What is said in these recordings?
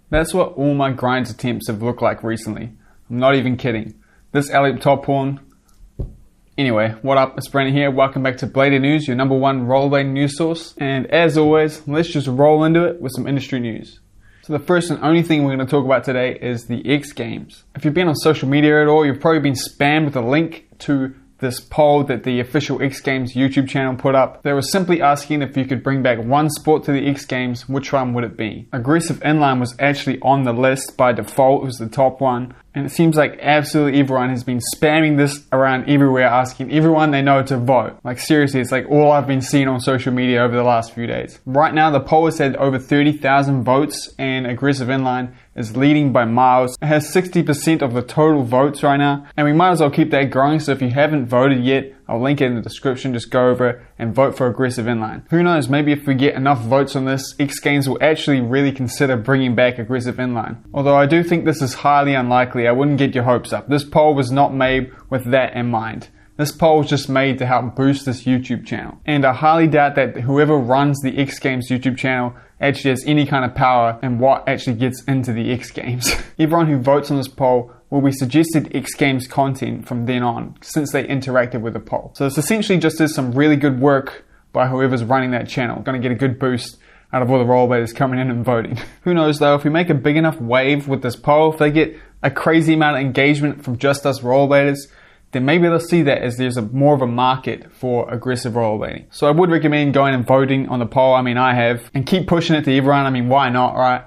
That's what all my grinds attempts have looked like recently. I'm not even kidding. This alley top horn. Anyway, what up? It's Brandon here. Welcome back to Blading News, your #1 rollerblading news source. And as always, let's just roll into it with some industry news. So the first and only thing we're going to talk about today is the X Games. If you've been on social media at all, you've probably been spammed with a link to this poll that the official X Games YouTube channel put up. They were simply asking if you could bring back one sport to the X Games, which one would it be? Aggressive inline was actually on the list by default. It was the top one. And it seems like absolutely everyone has been spamming this around everywhere, asking everyone they know to vote. Like seriously, it's like all I've been seeing on social media over the last few days. Right now, the poll has had over 30,000 votes and aggressive inline is leading by miles. It has 60% of the total votes right now, and we might as well keep that growing. So if you haven't voted yet, I'll link it in the description. Just go over and vote for aggressive inline. Who knows, maybe if we get enough votes on this, X Games will actually really consider bringing back aggressive inline. Although I do think this is highly unlikely. I wouldn't get your hopes up. This poll was not made with that in mind. This poll was just made to help boost this YouTube channel. And I highly doubt that whoever runs the X Games YouTube channel actually has any kind of power in what actually gets into the X Games. Everyone who votes on this poll will be suggested X Games content from then on, since they interacted with the poll. So it's essentially just is some really good work by whoever's running that channel. Gonna get a good boost out of all the rollerbladers coming in and voting. Who knows though, if we make a big enough wave with this poll, if they get a crazy amount of engagement from just us rollerbladers, then maybe they'll see that as there's more of a market for aggressive rollerblading. So I would recommend going and voting on the poll. I mean, I have, and keep pushing it to everyone. I mean, why not, right?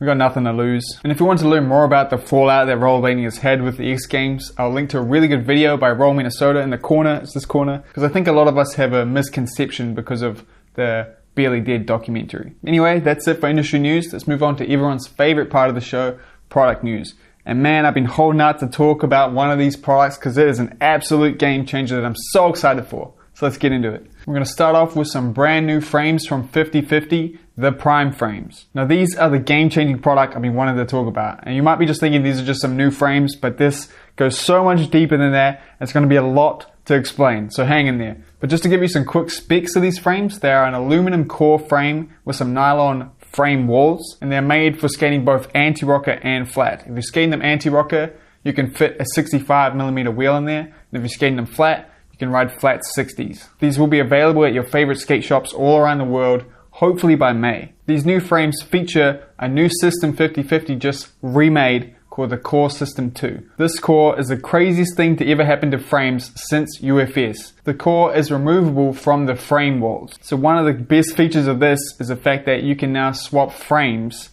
We've got nothing to lose. And if you want to learn more about the fallout that rollerblading has had with the X Games, I'll link to a really good video by Roll Minnesota in the corner. It's this corner, because I think a lot of us have a misconception because of the Barely Dead documentary. Anyway, that's it for industry news. Let's move on to everyone's favorite part of the show, product news. And man, I've been holding out to talk about one of these products because it is an absolute game changer that I'm so excited for. So let's get into it. We're going to start off with some brand new frames from 50, the Prime Frames. Now these are the game-changing product I've been wanting to talk about. And you might be just thinking these are just some new frames, but this goes so much deeper than that. It's going to be a lot to explain, so hang in there. But just to give you some quick specs of these frames, they are an aluminum core frame with some nylon frame walls, and they're made for skating both anti-rocker and flat. If you're skating them anti-rocker, you can fit a 65mm wheel in there, and if you're skating them flat, you can ride flat 60s. These will be available at your favorite skate shops all around the world, hopefully by May. These new frames feature a new system 50 just remade called the Core System 2. This core is the craziest thing to ever happen to frames since UFS. The core is removable from the frame walls. So one of the best features of this is the fact that you can now swap frames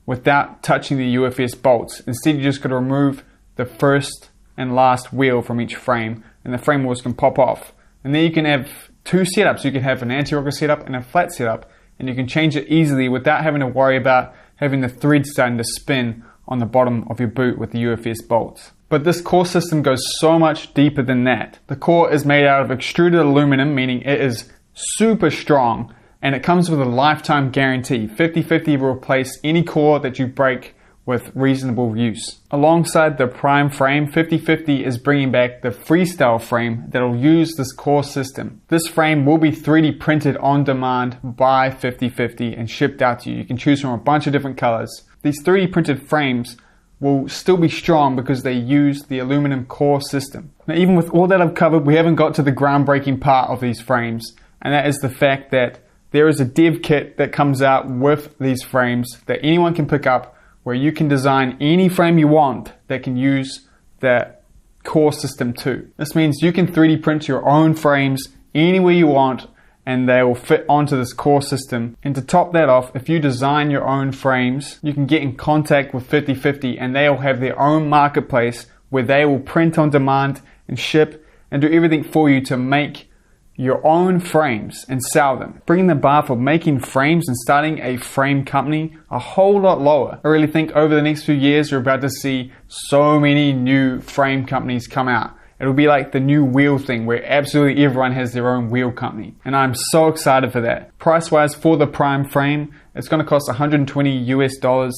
without touching the UFS bolts. Instead, you just got to remove the first and last wheel from each frame, and the frame walls can pop off. And then you can have two setups. You can have an anti-rocker setup and a flat setup, and you can change it easily without having to worry about having the thread starting to spin on the bottom of your boot with the UFS bolts. But this core system goes so much deeper than that. The core is made out of extruded aluminum, meaning it is super strong, and it comes with a lifetime guarantee. 50 will replace any core that you break with reasonable use. Alongside the Prime frame, 50 is bringing back the Freestyle frame that will use this core system. This frame will be 3D printed on demand by 50 and shipped out to you. You can choose from a bunch of different colors. These 3D printed frames will still be strong because they use the aluminum core system. Now, even with all that I've covered, we haven't got to the groundbreaking part of these frames, and that is the fact that there is a dev kit that comes out with these frames that anyone can pick up, where you can design any frame you want that can use the Core System 2. This means you can 3D print your own frames anywhere you want, and they will fit onto this core system. And to top that off, if you design your own frames, you can get in contact with 50 and they'll have their own marketplace where they will print on demand and ship and do everything for you to make your own frames and sell them, bringing the bar for making frames and starting a frame company a whole lot lower. I really think over the next few years we're about to see so many new frame companies come out. It'll be like the new wheel thing where absolutely everyone has their own wheel company. And I'm so excited for that. Price wise for the Prime frame, it's going to cost $120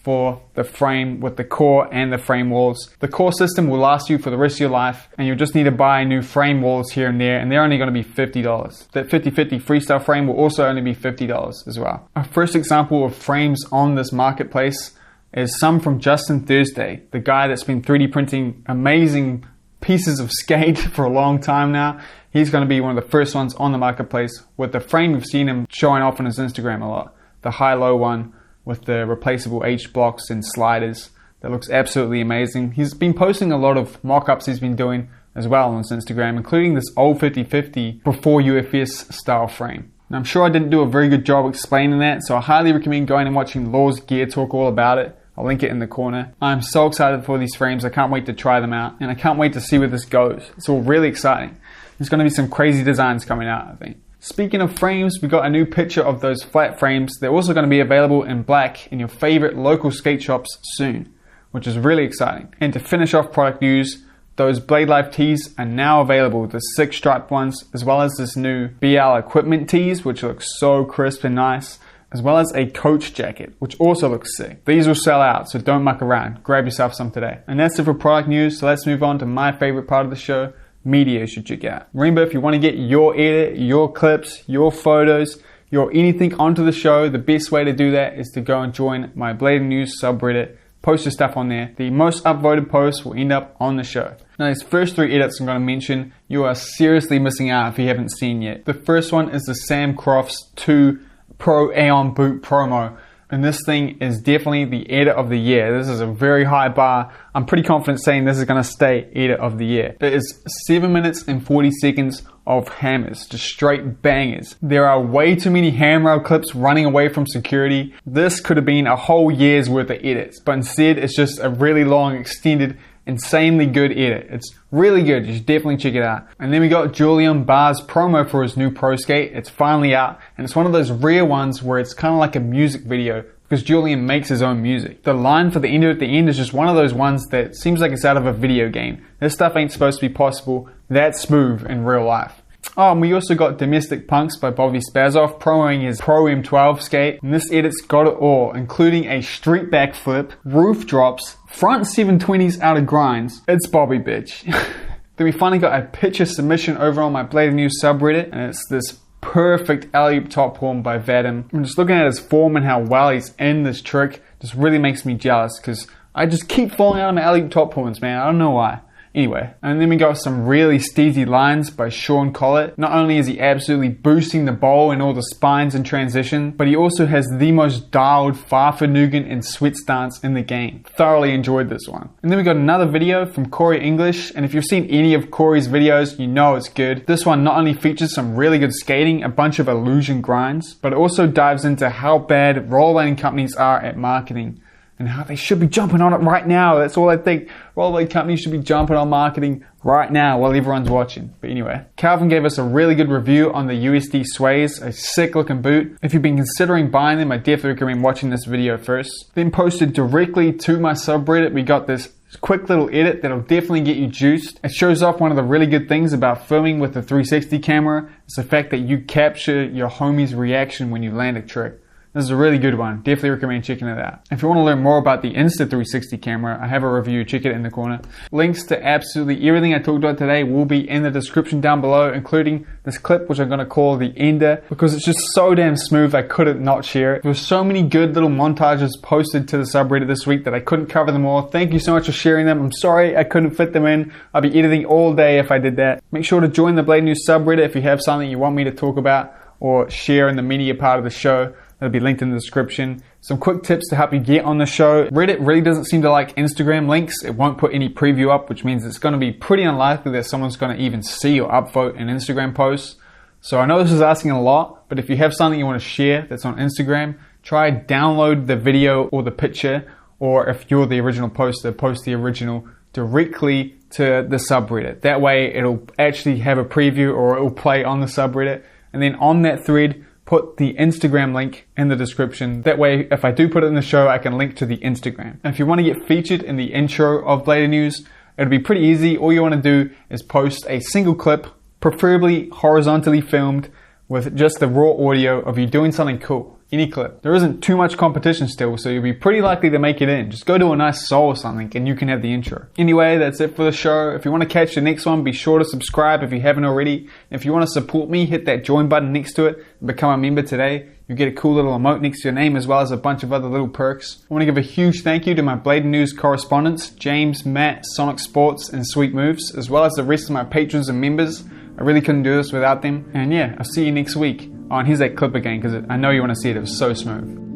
for the frame with the core and the frame walls. The core system will last you for the rest of your life, and you'll just need to buy new frame walls here and there, and they're only going to be $50. That 50 Freestyle frame will also only be $50 as well. Our first example of frames on this marketplace is some from Justin Thursday, the guy that's been 3D printing amazing pieces of skate for a long time now. He's going to be one of the first ones on the marketplace with the frame you've seen him showing off on his Instagram a lot. The high-low one with the replaceable H blocks and sliders. That looks absolutely amazing. He's been posting a lot of mock-ups he's been doing as well on his Instagram, including this old 50-50 before UFS style frame. Now, I'm sure I didn't do a very good job explaining that, so I highly recommend going and watching Law's Gear talk all about it. I'll link it in the corner. I'm so excited for these frames. I can't wait to try them out, and I can't wait to see where this goes. It's all really exciting. There's going to be some crazy designs coming out, I think. Speaking of frames, we got a new picture of those flat frames. They're also going to be available in black in your favorite local skate shops soon, which is really exciting. And to finish off product news, those Blade Life tees are now available, the 6 striped ones, as well as this new BL equipment tees, which looks so crisp and nice, as well as a coach jacket, which also looks sick. These will sell out, so don't muck around. Grab yourself some today. And that's it for product news, so let's move on to my favorite part of the show, media you should check out. Remember, if you want to get your edit, your clips, your photos, your anything onto the show, the best way to do that is to go and join my Blading News subreddit. Post your stuff on there. The most upvoted posts will end up on the show. Now, these first 3 edits I'm going to mention, you are seriously missing out if you haven't seen yet. The first one is the Sam Crofts 2 Pro Aeon Boot promo. And this thing is definitely the edit of the year. This is a very high bar. I'm pretty confident saying this is going to stay edit of the year. It is 7 minutes and 40 seconds of hammers, just straight bangers. There are way too many handrail clips running away from security. This could have been a whole year's worth of edits, but instead it's just a really long, extended, insanely good edit. It's really good. You should definitely check it out. And then we got Julian Barr's promo for his new Pro Skate. It's finally out, and it's one of those rare ones where it's kind of like a music video because Julian makes his own music. The line for the end at the end is just one of those ones that seems like it's out of a video game. This stuff ain't supposed to be possible that smooth in real life. Oh, and we also got Domestic Punks by Bobby Spazov promoing his Pro M12 skate. And this edit's got it all, including a street backflip, roof drops, front 720s out of grinds. It's Bobby, bitch. Then we finally got a picture submission over on my Blading News subreddit, and it's this perfect alley-oop top horn by Vadim. I'm just looking at his form and how well he's in this trick. Just really makes me jealous because I just keep falling out of my alley-oop top horns, man. I don't know why. Anyway, and then we got some really steezy lines by Sean Collett. Not only is he absolutely boosting the bowl and all the spines in transition, but he also has the most dialed Farfanugan and sweat stance in the game. Thoroughly enjoyed this one. And then we got another video from Corey English, and if you've seen any of Corey's videos, you know it's good. This one not only features some really good skating, a bunch of illusion grinds, but it also dives into how bad rollerblading companies are at marketing and how they should be jumping on it right now. That's all I think. Rollerblade companies should be jumping on marketing right now while everyone's watching. But anyway, Calvin gave us a really good review on the USD Sways, a sick looking boot. If you've been considering buying them, I definitely recommend watching this video first. Then posted directly to my subreddit, we got this quick little edit that'll definitely get you juiced. It shows off one of the really good things about filming with the 360 camera. It's the fact that you capture your homie's reaction when you land a trick. This is a really good one. Definitely recommend checking it out. If you want to learn more about the Insta360 camera, I have a review. Check it in the corner. Links to absolutely everything I talked about today will be in the description down below, including this clip, which I'm going to call the ender, because it's just so damn smooth I couldn't not share it. There were so many good little montages posted to the subreddit this week that I couldn't cover them all. Thank you so much for sharing them. I'm sorry I couldn't fit them in. I'll be editing all day if I did that. Make sure to join the Blade News subreddit if you have something you want me to talk about or share in the media part of the show. That'll be linked in the description. Some quick tips to help you get on the show. Reddit really doesn't seem to like Instagram links. It won't put any preview up, which means it's going to be pretty unlikely that someone's going to even see or upvote an Instagram post. So I know this is asking a lot, but if you have something you want to share that's on Instagram, try download the video or the picture, or if you're the original poster, post the original directly to the subreddit. That way it'll actually have a preview or it'll play on the subreddit. And then on that thread, put the Instagram link in the description. That way, if I do put it in the show, I can link to the Instagram. And if you want to get featured in the intro of Blading News, it'll be pretty easy. All you want to do is post a single clip, preferably horizontally filmed, with just the raw audio of you doing something cool. any clip. There isn't too much competition still, so you'll be pretty likely to make it in. Just go to a nice soul or something and you can have the intro. Anyway, that's it for the show. If you want to catch the next one, be sure to subscribe if you haven't already. If you want to support me, hit that join button next to it and become a member today. You get a cool little emote next to your name as well as a bunch of other little perks. I want to give a huge thank you to my Blading News correspondents, James, Matt, Sonic Sports, and Sweet Moves, as well as the rest of my patrons and members. I really couldn't do this without them. And yeah, I'll see you next week. Oh, and here's that clip again because I know you want to see it. It was so smooth.